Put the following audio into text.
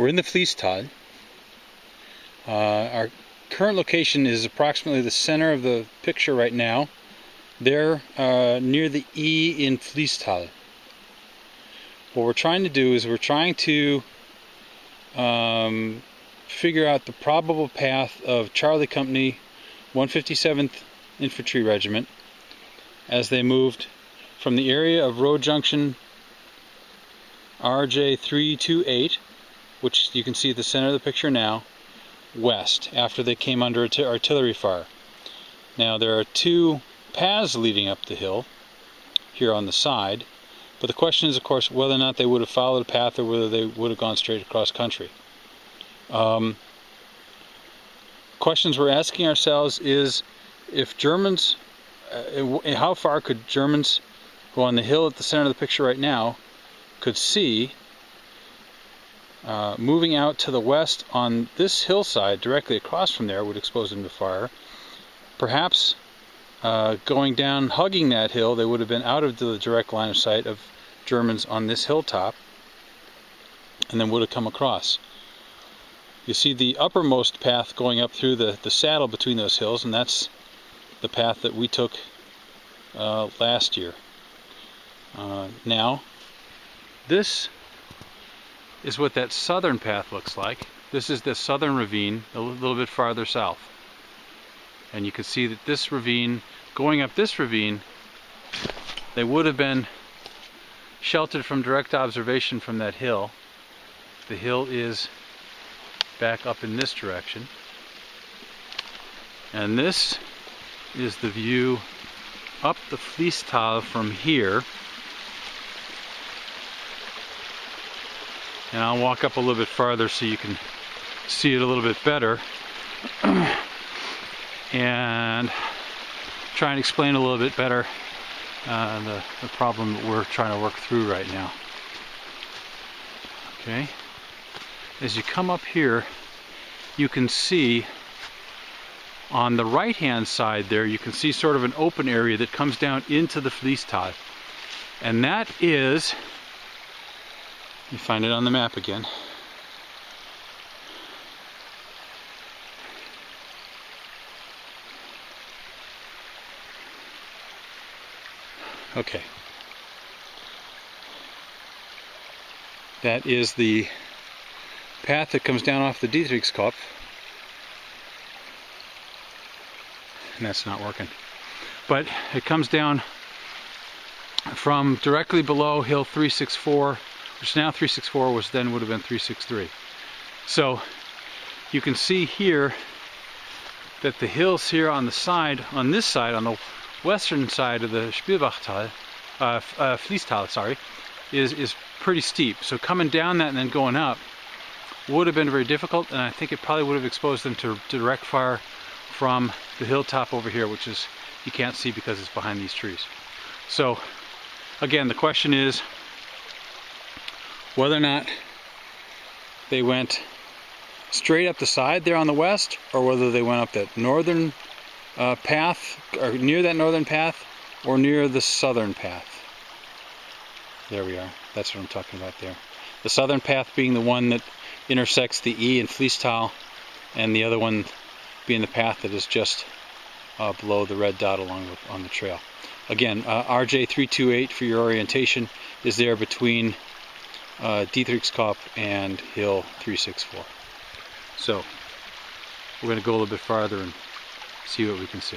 We're in the Fliessthal. Our current location is approximately the center of the picture right now. There, near the E in Fliessthal. What we're trying to do is we're trying to figure out the probable path of Charlie Company 157th Infantry Regiment as they moved from the area of road junction RJ328, which you can see at the center of the picture now, west, after they came under artillery fire. Now there are two paths leading up the hill here on the side, but the question is, of course, whether or not they would have followed a path or whether they would have gone straight across country. Questions we're asking ourselves is, if Germans, how far could Germans who on the hill at the center of the picture right now could see moving out to the west on this hillside directly across from there would expose them to fire. Perhaps going down, hugging that hill, they would have been out of the direct line of sight of Germans on this hilltop and then would have come across. You see the uppermost path going up through the saddle between those hills, and that's the path that we took last year. Now, this is what that southern path looks like. This is the southern ravine, a little bit farther south. And you can see that this ravine, going up this ravine, they would have been sheltered from direct observation from that hill. The hill is back up in this direction. And this is the view up the Fliessthal from here. And I'll walk up a little bit farther so you can see it a little bit better and try and explain a little bit better the problem that we're trying to work through right now. Okay, as you come up here, you can see on the right hand side there, you can see sort of an open area that comes down into the Fliessthal, and that is, you find it on the map again. Okay. That is the path that comes down off the Dietrichskopf. And that's not working. But it comes down from directly below hill 364, which now 364 was then would have been 363. So you can see here that the hills here on the side, on this side, on the western side of the Fliessthal, sorry, is pretty steep. So coming down that and then going up would have been very difficult, and I think it probably would have exposed them to direct fire from the hilltop over here, which is you can't see because it's behind these trees. So again, the question is whether or not they went straight up the side there on the west, or whether they went up that northern path, or near that northern path, or near the southern path. There we are. That's what I'm talking about there. The southern path being the one that intersects the E in Fliessthal, and the other one being the path that is just below the red dot on the trail. Again, RJ328 for your orientation is there between Dietrichskopf and hill 364. So we're going to go a little bit farther and see what we can see.